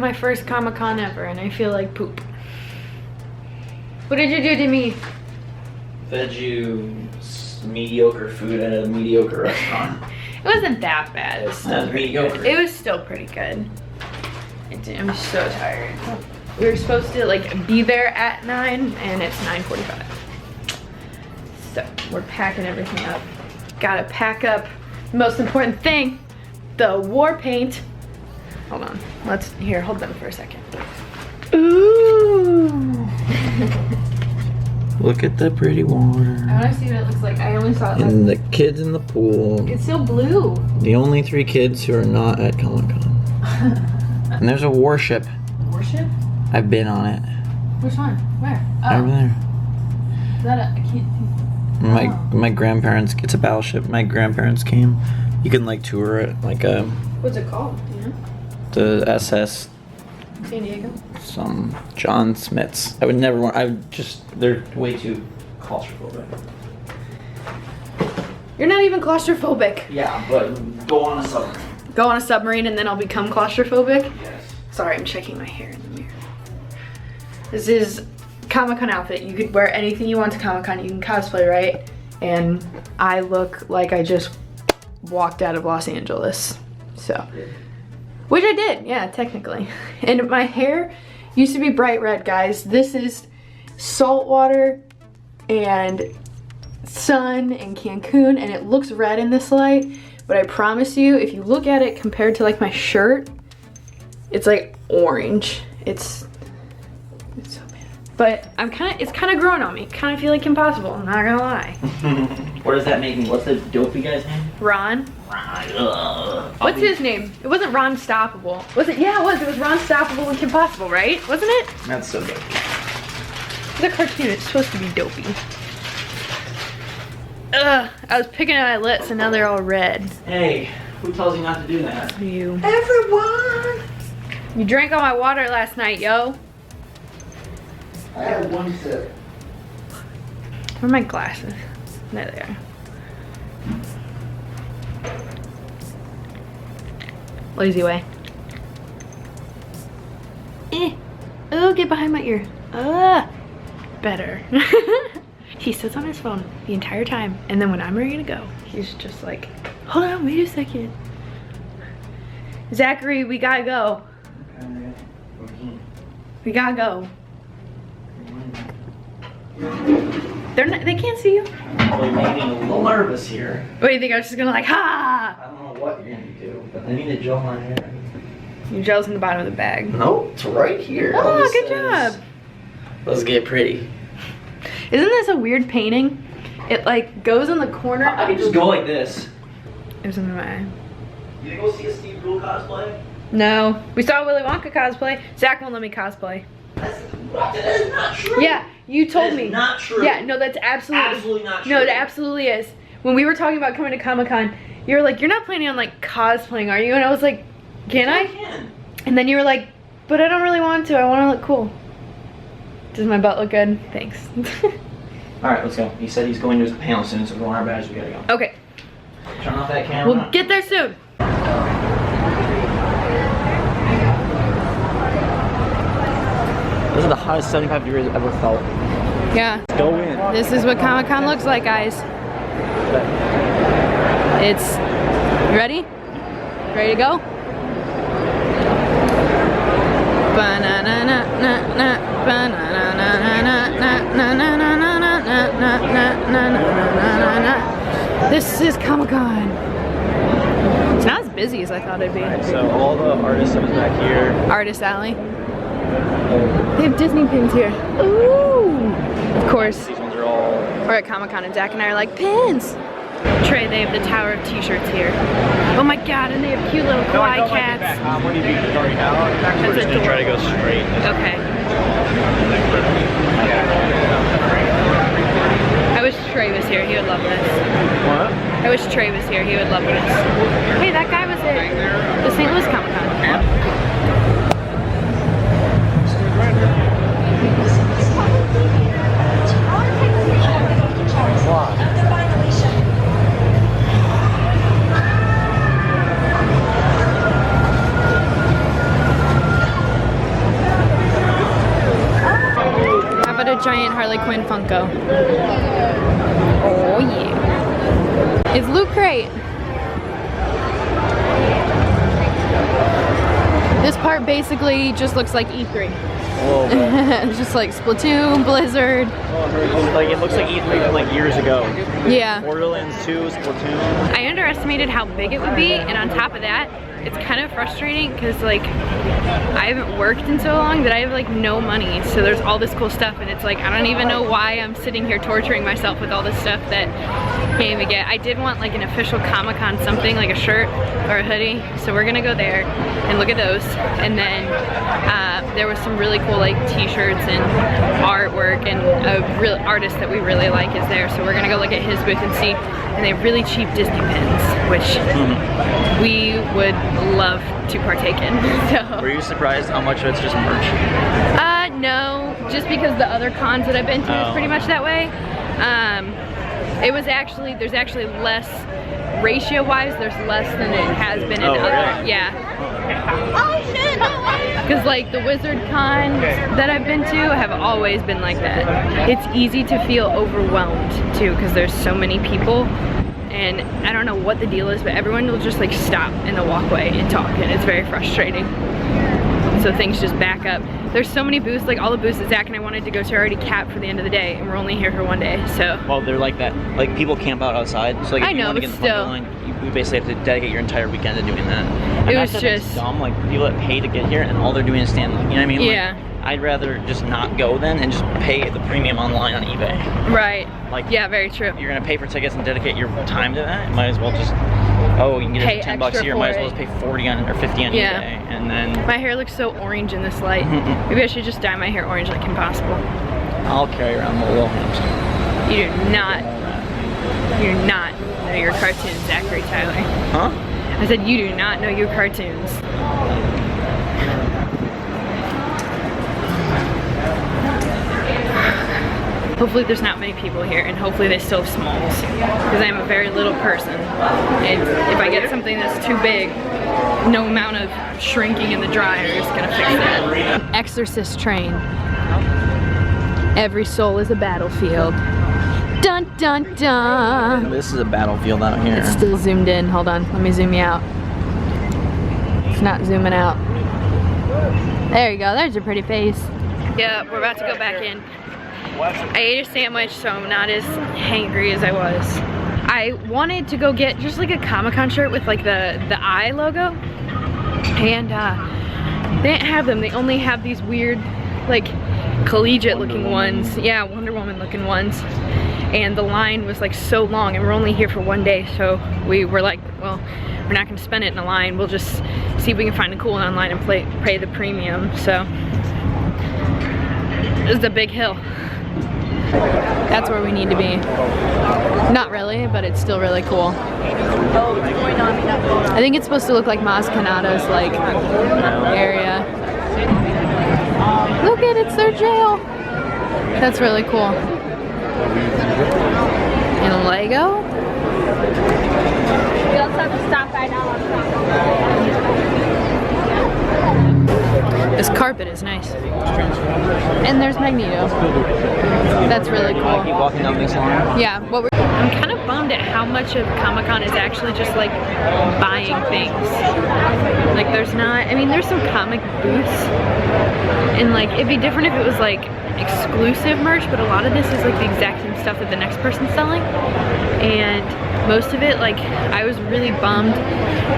my first Comic-Con ever, and I feel like poop. What did you do to me? Fed you mediocre food at a mediocre restaurant. It wasn't that bad. It was still mediocre. good. It was still pretty good. I'm so tired. We were supposed to like be there at 9 and it's 9:45. So we're packing everything up. Gotta pack up the most important thing, the war paint. Hold on, hold them for a second. Ooh. Look at the pretty water. I wanna see what it looks like. I only saw it And the kids in the pool. It's so blue. The only 3 kids who are not at Comic-Con. And there's a warship. Warship? I've been on it. Which one? Where? Over there. Is that I can't see. My grandparents, it's a battleship. My grandparents came. You can like tour it, like What's it called? Yeah. the SS San Diego. some John Smiths. I would never want. They're way too claustrophobic. You're not even claustrophobic. Yeah, but go on a submarine. Go on a submarine and then I'll become claustrophobic? Yes. Sorry, I'm checking my hair in the mirror. This is Comic-Con outfit. You could wear anything you want to Comic-Con. You can cosplay, right? And I look like I just walked out of Los Angeles. So, which I did, yeah, technically. And my hair used to be bright red, guys. This is saltwater and sun in Cancun, and it looks red in this light. But I promise you, if you look at it compared to like my shirt, it's like orange. It's so bad. But it's kind of growing on me. Kind of feel like impossible, I'm not gonna lie. What does that make me? What's the dopey guy's name? Ron. Ron. What's his name? It wasn't Ron Stoppable. Was it? Yeah, it was. It was Ron Stoppable and Kim Possible, right? Wasn't it? That's so dopey. It's a cartoon. It's supposed to be dopey. Ugh, I was picking at my lips and now they're all red. Hey, who tells you not to do that? You. Everyone! You drank all my water last night, yo. I had 1 sip. Where are my glasses? There they are. Lazy way. Oh, get behind my ear. Better. He sits on his phone the entire time, and then when I'm ready to go, he's just like, hold on, wait a second. Zachary, we gotta go. We gotta go. They can't see you. Oh, you're making me a little nervous here. What do you think? I was just gonna like, ha! I don't know what you're gonna do, but I need to gel my hair. Your gel's in the bottom of the bag. Nope, it's right here. Oh, good job. Let's get pretty. Isn't this a weird painting? It like goes in the corner. I can just go like this. There's something in my eye. You didn't go see a Steve Brule cosplay? No. We saw Willy Wonka cosplay. Zach won't let me cosplay. That is not true. Yeah, you told me. Not true. Yeah, no, that's absolutely not true. No, it absolutely is. When we were talking about coming to Comic-Con, you were like, you're not planning on like cosplaying, are you? And I was like, can I? Can. And then you were like, but I don't really want to. I want to look cool. Does my butt look good? Thanks. Alright, let's go. He said he's going to his panel soon, so we're on our bags. We gotta go. Okay. Turn off that camera. We'll get there soon. This is the hottest 75 degrees I've ever felt. Yeah. Go in. This is what Comic-Con looks like, guys. It's... You ready? Ready to go? This is Comic-Con. It's not as busy as I thought it'd be. Alright, so all the artists are back here. Artist Alley. They have Disney pins here. Ooh! Of course. These ones are all... We're at Comic-Con and Zach and I are like, pins! Trey, they have the Tower of T-shirts here. Oh my god, and they have cute little kawaii cats. What do you do? We're just gonna try to go straight. Okay. I wish Trey was here, he would love this. What? I wish Trey was here, he would love this. Hey, that guy was at the St. Louis Comic-Con. Oh yeah. It's Loot Crate. This part basically just looks like E3. It's just like Splatoon, Blizzard. Like it looks like E3 from like years ago. Yeah. Borderlands 2, Splatoon. I underestimated how big it would be, and on top of that, it's kind of frustrating because like I haven't worked in so long that I have like no money, so there's all this cool stuff, and it's like I don't even know why I'm sitting here torturing myself with all this stuff that I can't even get. I did want like an official Comic-Con something, like a shirt or a hoodie, so we're gonna go there and look at those. And then there was some really cool like t-shirts and artwork, and a real artist that we really like is there, so we're gonna go look at his booth and see. And they have really cheap Disney pins, which we would love to partake in. So. Were you surprised how much of it's just merch? No, just because the other cons that I've been to is pretty much that way. It was actually, there's actually less, ratio-wise, there's less than it has been in other, really? yeah. Oh shit, no way! Because like the Wizard cons that I've been to have always been like that. It's easy to feel overwhelmed too, because there's so many people. And I don't know what the deal is, but everyone will just like stop in the walkway and talk, and it's very frustrating. So things just back up. There's so many booths, like all the booths that Zach and I wanted to go to are already capped for the end of the day, and we're only here for one day, so. Well, they're like that. Like people camp out outside, so like if I you know, want to but get in the still. front of the line, you basically have to dedicate your entire weekend to doing that. And It that's was just just dumb. Like people that pay to get here, and all they're doing is standing. You know what I mean? Yeah. Like, I'd rather just not go then and just pay the premium online on eBay. right. Like, yeah, very true. You're gonna pay for tickets and dedicate your time to that. Might as well just, oh, you can get Pay it for 10 bucks extra here. for Might as well it. just pay 40 on or 50 on Yeah. eBay, and then My hair looks so orange in this light. Maybe I should just dye my hair orange like Kim Possible. I'll carry around the little hamster. You do not know your cartoons, Zachary Tyler. Huh? I said you do not know your cartoons. Hopefully there's not many people here, and hopefully they still have smalls, because I am a very little person, and if I get something that's too big, no amount of shrinking in the dryer is gonna fix that. Exorcist train. Every soul is a battlefield. Dun dun dun. This is a battlefield out here. It's still zoomed in. Hold on, let me zoom you out. It's not zooming out. There you go, there's your pretty face. Yeah, we're about to go back in. I ate a sandwich, so I'm not as hangry as I was. I wanted to go get just like a Comic-Con shirt with like the eye logo, and they didn't have them. They only have these weird like collegiate looking ones. Yeah, Wonder Woman looking ones. And the line was like so long, and we're only here for one day, so we were like, well, we're not gonna spend it in a line. We'll just see if we can find a cool one online and pay the premium. So this is a big hill. That's where we need to be. Not really, but it's still really cool. I think it's supposed to look like Maz Kanata's like area. Look at it, it's their jail. That's really cool. And Lego. We also have to stop by now. This carpet is nice. And there's Magneto. That's really cool. Keep walking down this line. Yeah, I'm kind of bummed at how much of Comic-Con is actually just like buying things. Like there's not, I mean there's some comic booths, and like it'd be different if it was like exclusive merch, but a lot of this is like the exact same stuff that the next person's selling. And most of it, like I was really bummed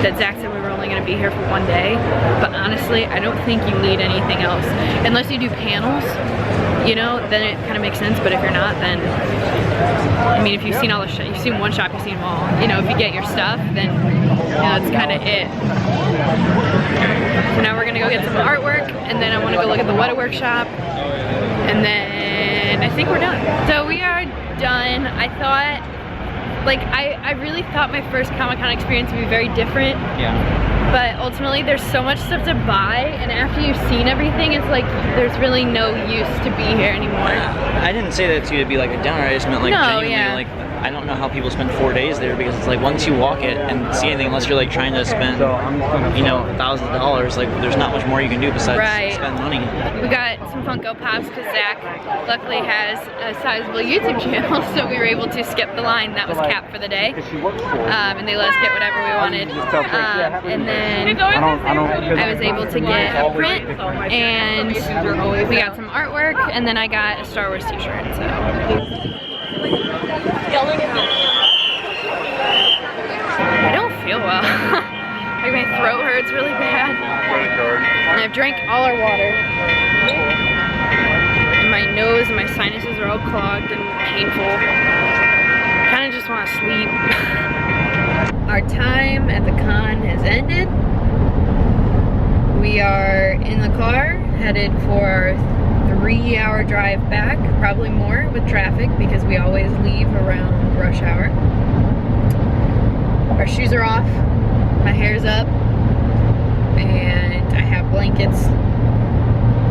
that Zach said we were only gonna be here for one day, but honestly I don't think you need anything else unless you do panels, you know, then it kind of makes sense. But if you're not, then I mean if you've seen all the shit, you've seen one shop, you've seen them all, you know, if you get your stuff, then you know, that's kind of it. So now we're gonna go get some artwork, and then I want to go look at the Weta Workshop, and then I think we're done. So we are done. I thought, like, I really thought my first Comic-Con experience would be very different. Yeah. But ultimately, there's so much stuff to buy, and after you've seen everything, it's like there's really no use to be here anymore. I didn't say that to you to be like a downer. I just meant like genuinely, like I don't know how people spend 4 days there, because it's like once you walk it and see anything, unless you're like trying to spend, you know, thousands of dollars, like there's not much more you can do besides spend money. We got some Funko Pops because Zach luckily has a sizable YouTube channel, so we were able to skip the line that was capped for the day, and they let us get whatever we wanted. And then I was able to get a print, and we got some artwork, and then I got a Star Wars t-shirt. So. I don't feel well. Like my throat hurts really bad. And I've drank all our water. And my nose and my sinuses are all clogged and painful. I kind of just want to sleep. Our time at the con has ended. We are in the car, headed for our 3-hour drive back, probably more with traffic because we always leave around rush hour. Our shoes are off, my hair's up, and I have blankets,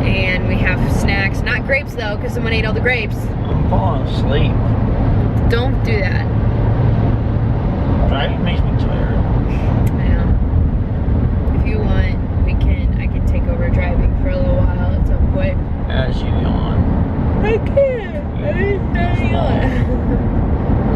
and we have snacks. Not grapes though, because someone ate all the grapes. I'm falling asleep. Don't do that. Driving makes me tired. Yeah. If you want, I can take over driving for a little while at some point. As you yawn. I can't. I just had a yawn.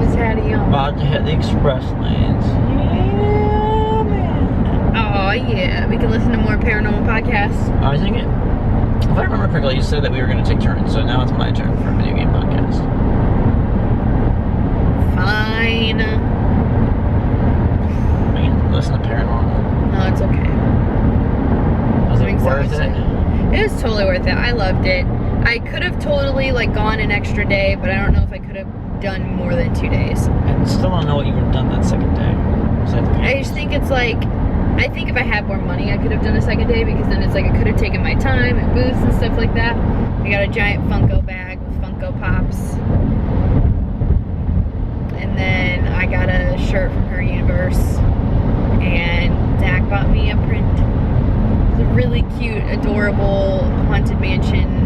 Just had a yawn. About to hit the express lanes. Yeah, man. Oh yeah, we can listen to more paranormal podcasts. I was thinking, if I remember correctly, you said that we were going to take turns, so now it's my turn for a video game podcast. Fine. We can listen to paranormal. No, it's okay. Was it worth it? It was totally worth it. I loved it. I could have totally like gone an extra day, but I don't know if I could have done more than 2 days. I still don't know what you would have done that second day. I just think it's like, I think if I had more money, I could have done a second day, because then it's like I could have taken my time at booths and stuff like that. I got a giant Funko bag with Funko Pops. And then I got a shirt from her universe. And Zach bought me a print. It's a really cute, adorable Haunted Mansion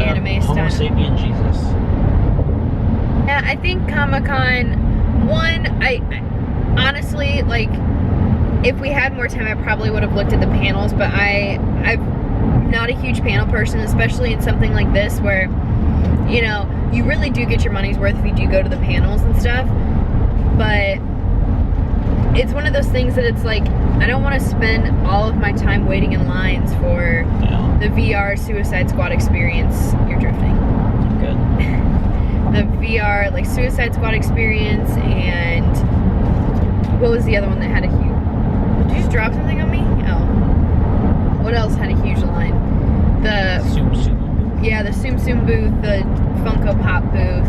anime style. Homo sapien Jesus. Yeah, I think Comic-Con, one, I honestly, like, if we had more time, I probably would have looked at the panels, but I'm not a huge panel person, especially in something like this where, you know, you really do get your money's worth if you do go to the panels and stuff, but it's one of those things that it's like, I don't want to spend all of my time waiting in lines for the VR Suicide Squad experience. You're drifting. Good. The VR, like, Suicide Squad experience, and what was the other one that had a huge... Did you just drop something on me? Oh. What else had a huge line? The... Tsum Tsum. Yeah, the Tsum Tsum booth, the Funko Pop booth.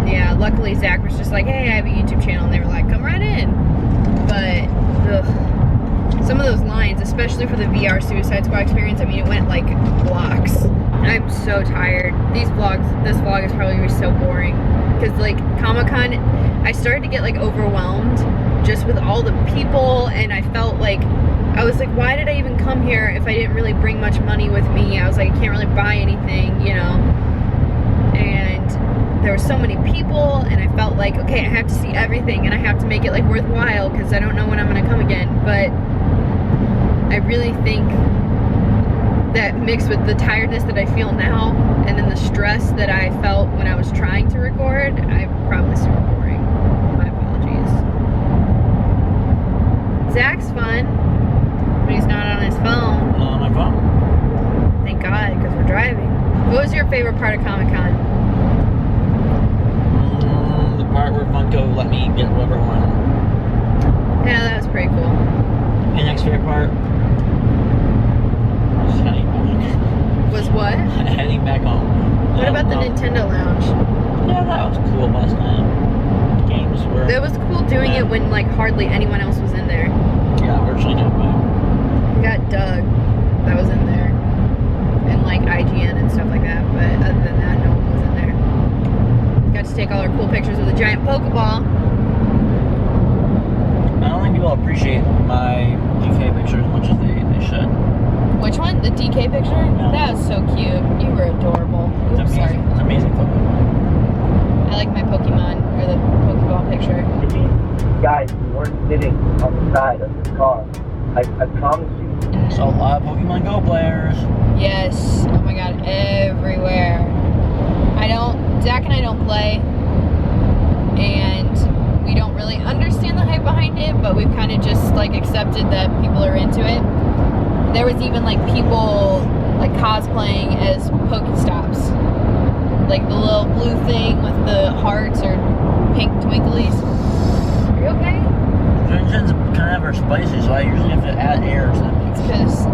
Yeah, luckily Zach was just like, hey, I have a YouTube channel, and they were like, come right in. But, ugh. Some of those lines, especially for the VR Suicide Squad experience, I mean, it went like blocks. I'm so tired. This vlog is probably gonna be so boring. Because like Comic-Con, I started to get like overwhelmed just with all the people, and I felt like, I was like, why did I even come here if I didn't really bring much money with me? I was like, I can't really buy anything, you know? And there were so many people, and I felt like, okay, I have to see everything, and I have to make it like worthwhile, because I don't know when I'm gonna come again. But I really think that mixed with the tiredness that I feel now, and then the stress that I felt when I was trying to record, I'm probably super boring. My apologies. Zach's fun, but he's not on his phone. Not on my phone. Thank God, because we're driving. What was your favorite part of Comic-Con? The part where Funko let me get whatever I wanted. Yeah, that was pretty cool. My next favorite part was heading back. Was what? Heading back home. What about the Nintendo Lounge? Yeah, that was cool last night. Games were... It was cool doing it when like hardly anyone else was in there. Yeah, virtually nobody. We got Doug that was in there. And like IGN and stuff like that, but other than that, no one was in there. Got to take all our cool pictures with a giant Pokeball. I don't think people appreciate my picture as much as they should. Which one? The DK picture? Yeah. That was so cute. You were adorable. It's Oops, amazing. sorry. It's amazing photo. I like my Pokemon, or the Pokeball picture. Guys, you weren't sitting on the side of the car. I promise you. So a lot of Pokemon Go players. Yes. Oh my god, everywhere. Zach and I don't play, and we don't really understand the hype behind it, but we've kind of just like accepted that people are into it. There was even like people like cosplaying as Pokestops. Like the little blue thing with the hearts or pink twinklies. Are you okay? Engines kind of are spicy, so I usually have to add air to them. It's because